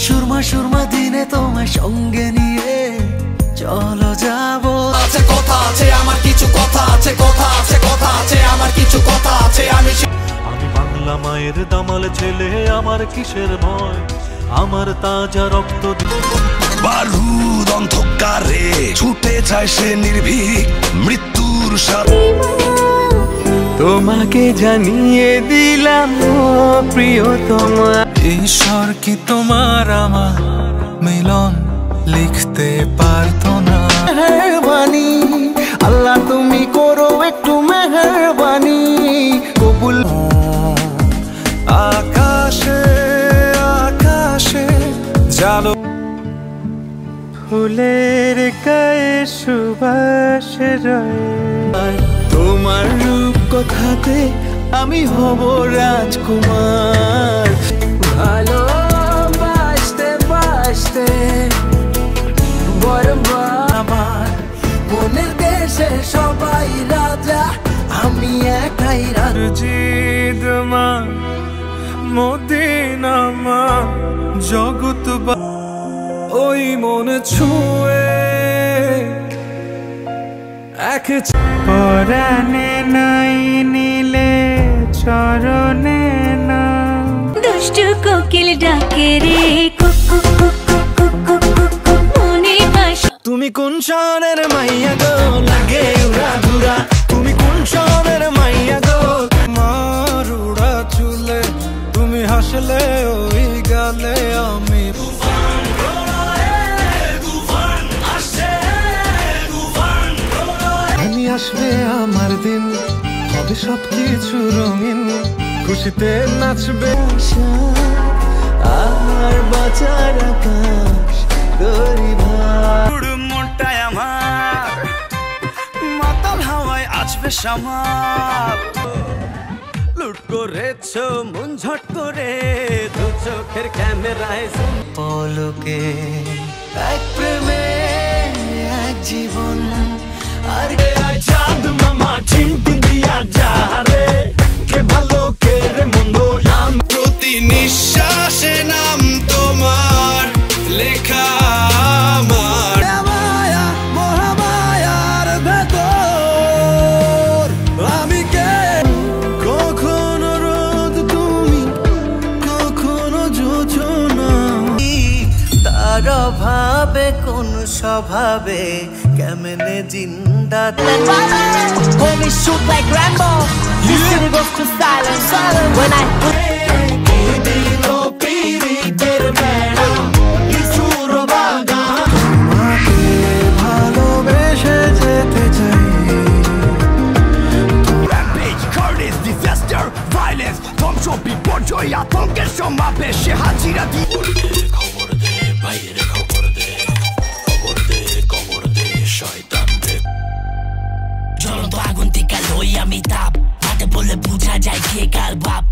সুরমা সুরমা দিনে তোমায় সঙ্গে নিয়ে চলো যাবো। আছে কথা আছে আমার কিছু কথা আছে, কথা আছে কথা আছে আমার কিছু কথা আছে। আমি বাংলা মায়ের দামাল ছেলে, আমার কিসের ভয়, আমার তাজা রক্ত। বারুদ অন্ধকারে ছুটে যায় সে নির্ভীক মৃত্যুর সাথে। তোমাকে জানিয়ে দিলাম ও প্রিয়তমা, ঈশ্বর কি তোমার আমার মিলন লিখতে পারতো না। মেহেরবানি আল্লাহ তুমি করো একটু মেহেরবানি, কবুল। আকাশে আকাশে জালো ফুলের গায়ে সুবাস রয়, তোমার রূপ কথাতে আমি হব রাজকুমার। ভালোবাসতে বাসতে আমার মনের দেশে সবাই রাজা, আমি একাই রাজিদমা মদিনা মা জগৎ ওই মনে ছুঁয়ে এক পরাণে নাই নীলে চরণে না। দুষ্টু কোকিল ডাকে রে কুকু কুকু কুকু কুকু মনে বাসা। তুমি কোন শহরের মাইয়া গো লাগে উড়া ধুরা, তুমি কোন শহরের মাইয়া গো। মার উড়া চুলে তুমি হাসলে ওই গালে আমি আসবে আমার দিন, হবে সবকিছু রঙিন, খুশিতে নাচবে আর বাঁচার আকাশ তোরি ভার। মনটায় আমার মাতাল হাওয়ায় আসবে সামাল। লুট করেছো মন ঝট করে দু চোখের ক্যামেরায় পলকে এক প্রেমে এক জীবন। আর চাঁদ মামা চিমটি দিয়া যা রে, কে ভালো কে রে মন্দ। প্রতি নিঃশ্বাসে নাম তোমার লেখা আমার। মায়া মহামায়ার ভেতর আমি কে, কখনো রোদ তুমি কখনো জোছনা। তার অভাবে কোন স্বভাবে কেমনে জিন্দা। Homies shoot like Rambo. This city goes to silence when I তোমাকে ভালোবেসে যেতে চাই। Rampage, carnage, disaster, violence, ধ্বংস বিপর্যয় আতঙ্কের সমাবেশে হাজিরা দিয়ে। খবর দে বাইরে খবর দে, খবর দে খবর দে শয়তান দে। জ্বলন্ত আগুন থেকে লই আমি তাপ, হাতে বলে বুঝা যায় কে কার বাপ।